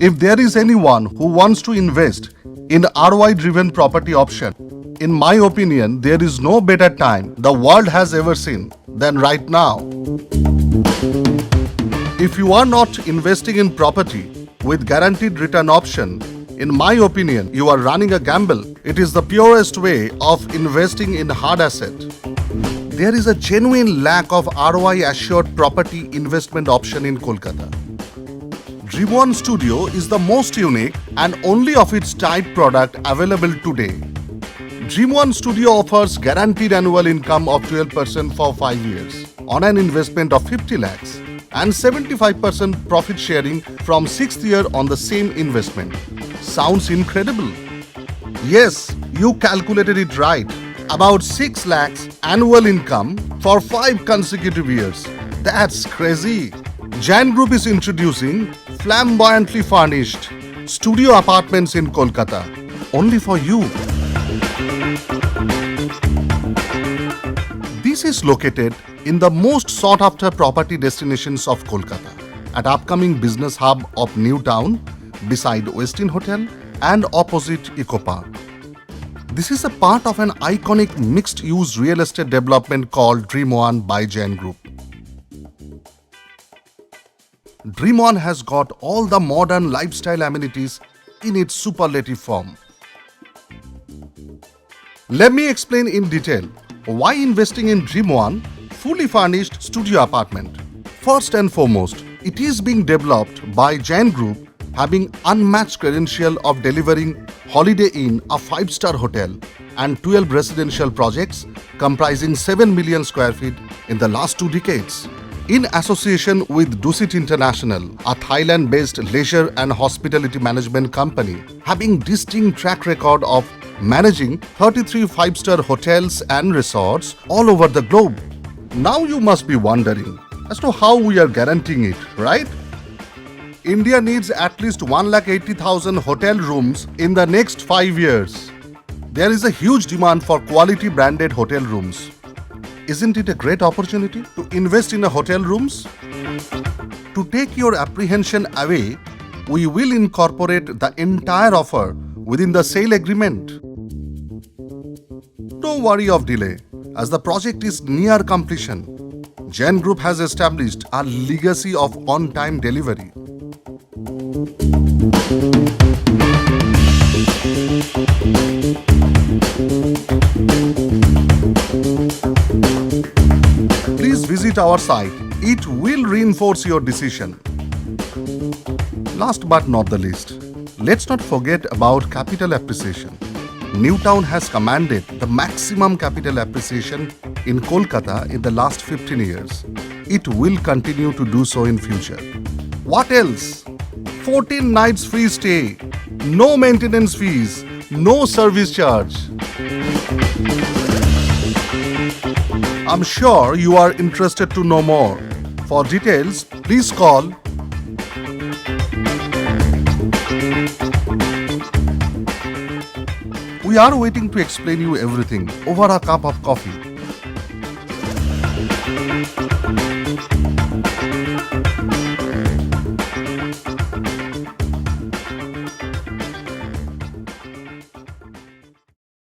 If there is anyone who wants to invest in ROI-driven property option, in my opinion, there is no better time the world has ever seen than right now. If you are not investing in property with guaranteed return option, in my opinion, you are running a gamble. It is the purest way of investing in hard asset. There is a genuine lack of ROI assured property investment option in Kolkata. Dream One Studio is the most unique and only of its type product available today. Dream One Studio offers guaranteed annual income of 12% for 5 years on an investment of 50 lakhs and 75% profit sharing from 6th year on the same investment. Sounds incredible? Yes, you calculated it right. About 6 lakhs annual income for 5 consecutive years. That's crazy. Jain Group is introducing flamboyantly furnished studio apartments in Kolkata. Only for you. This is located in the most sought after property destinations of Kolkata at upcoming business hub of New Town beside Westin Hotel and opposite Eco Park. This is a part of an iconic mixed-use real estate development called Dream One by Jain Group. Dream One has got all the modern lifestyle amenities in its superlative form. Let me explain in detail why investing in Dream One fully furnished studio apartment. First and foremost, it is being developed by Jain Group, having unmatched credential of delivering Holiday Inn, a 5-star hotel, and 12 residential projects comprising 7 million square feet in the last 2 decades. In association with Dusit International, a Thailand-based leisure and hospitality management company, having distinct track record of managing 33 5-star hotels and resorts all over the globe. Now you must be wondering as to how we are guaranteeing it, right? India needs at least 1,80,000 hotel rooms in the next 5 years. There is a huge demand for quality branded hotel rooms. Isn't it a great opportunity to invest in a hotel rooms? To take your apprehension away, we will incorporate the entire offer within the sale agreement. No worry of delay, as the project is near completion. Jain Group has established a legacy of on-time delivery. Please visit our site. It will reinforce your decision. Last but not the least, let's not forget about capital appreciation. New Town has commanded the maximum capital appreciation in Kolkata in the last 15 years. It will continue to do so in future. What else? 14 nights free stay, no maintenance fees, no service charge. I'm sure you are interested to know more. For details, please call . We are waiting to explain you everything over a cup of coffee.